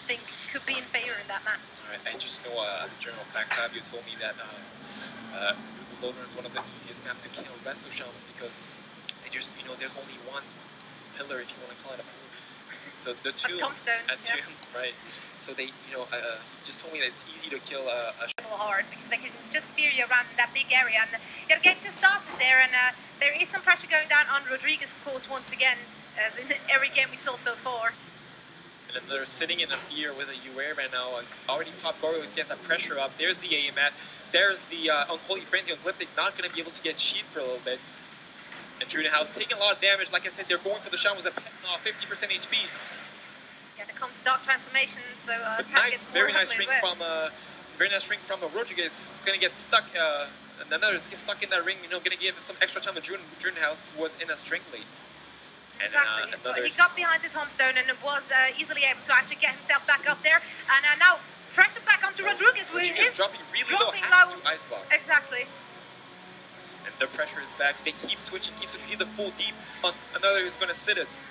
think could be in favor in that match. Alright, I just know as a general fact, Fabio told me that Root of Loner is one of the easiest maps to kill Resto Shaman because they just, you know, there's only one pillar, if you want to call it a pillar. So the two, tombstone, two, right? So they, you know, he just told me that it's easy to kill a hard because they can just fear you around in that big area, and the game just started there, and there is some pressure going down on Rodriguez, of course, once again, as in every game we saw so far. And they're sitting in a fear with a UA right now. Already popped Goro to get that pressure up. There's the AMS. There's the Unholy Frenzy on Glyptic, not going to be able to get sheet for a little bit. And Drudenhouse taking a lot of damage. Like I said, they're going for the Shaman with a 50% HP. Yeah, there comes Dark Transformation, so nice, very nice ring from Rodriguez. He's going to get stuck. Another is stuck in that ring. You know, going to give some extra time to Drudenhouse, who was in a string lead. And, exactly. But he got behind the tombstone and was easily able to actually get himself back up there. And now pressure back onto Rodriguez, who is dropping really low, has to ice block. Exactly. And the pressure is back. They keep switching, He's the full deep on another who's going to sit it.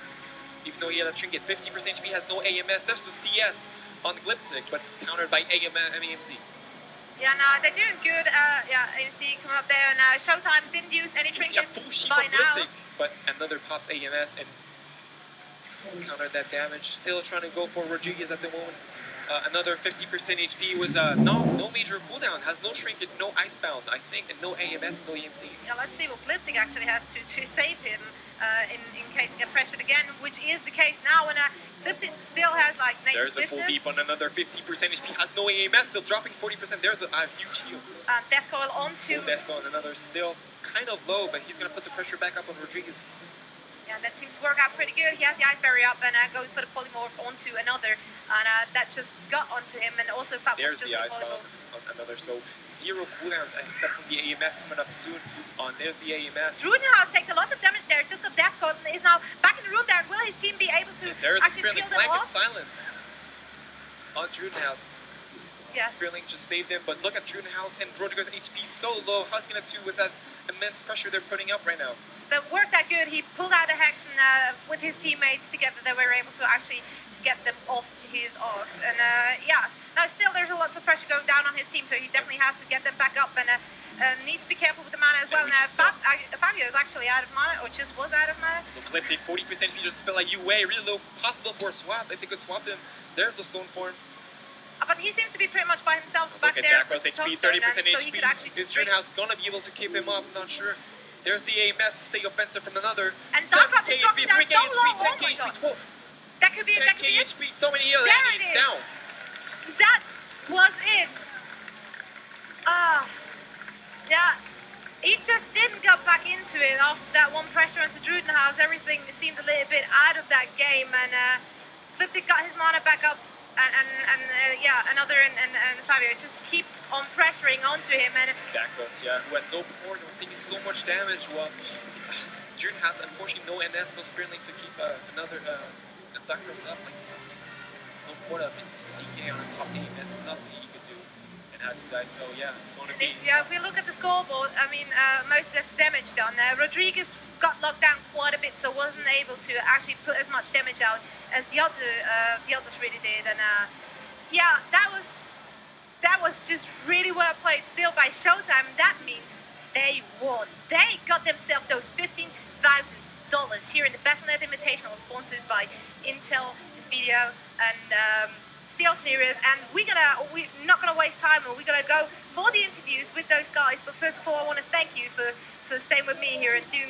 Even though he had a trinket, 50% HP, has no AMS. There's the CS on Glyptic, but countered by AMZ. Yeah, no, they're doing good. Yeah, AMC coming up there, and Showtime didn't use any trinkets by now. But another pops AMS and countered that damage. Still trying to go for Rodriguez at the moment. Another 50% HP was no major cooldown, has no trinket, no icebound, I think, and no AMS, no EMC. Yeah, let's see what Glyptic actually has to save him in case he gets pressured again, which is the case now. And Glyptic still has like nature's business. There's the full deep on another 50% HP, has no AMS, still dropping 40%. There's a huge heal. Death Coil onto. Death Coil on another, still kind of low, but he's going to put the pressure back up on Rodriguez. Yeah, that seems to work out pretty good. He has the Ice Barrier up and going for the polymorph onto another, and that just got onto him, and also Fabulous just the Ice Barrier on another, so 0 cooldowns except from the AMS coming up soon. There's the AMS. Drudenhouse takes a lot of damage there, just got Death Coil and is now back in the room there, and will his team be able to actually peel them off? Silence on Drudenhouse. Yeah. Spearlink just saved him, but look at Drudenhouse and Rodriguez's HP so low. How's he going to do with that immense pressure they're putting up right now? That worked that good. He pulled out a Hex, and with his teammates together, they were able to actually get them off his arse. And yeah, now still there's lots of pressure going down on his team, so he definitely has to get them back up, and needs to be careful with the mana as well. And Fabio is actually out of mana, or just was out of mana. Ecliptic, 40% he just spell like UA, really low, possible for a swap. If they could swap him, there's the stone form. But he seems to be pretty much by himself back there. Look at HP, 30% HP. So he could actually this Drudenhouse gonna be able to keep him up, I'm not sure. There's the AMS to stay offensive from another. And Darkrock is dropping down so low. 10k HP, 12. That could be 10k HP, so many heals, and he's down. That was it. Yeah. He just didn't get back into it after that one pressure onto Drudenhouse. Everything seemed a little bit out of that game, and Glyptic got his mana back up. And yeah, another and Fabio just keep on pressuring onto him, and Dakos, yeah, who had no port and was taking so much damage. Well, June has unfortunately no NS, no Spearlink to keep another Dakos up. Like he said, no port up, and just DK on a pop AMS, nothing he could do, and had to die. So yeah, it's going to be. If we look at the scoreboard, I mean, most of the damage done. Rodriguez got locked down quite a bit, so wasn't able to actually put as much damage out as the others really did. And yeah, that was just really well played still by Showtime, and that means they won. They got themselves those $15,000 here in the Battle.net Invitational, sponsored by Intel, Nvidia, and Steel Series. And we're not gonna waste time, and we're gonna go for the interviews with those guys. But first of all, I want to thank you for staying with me here and doing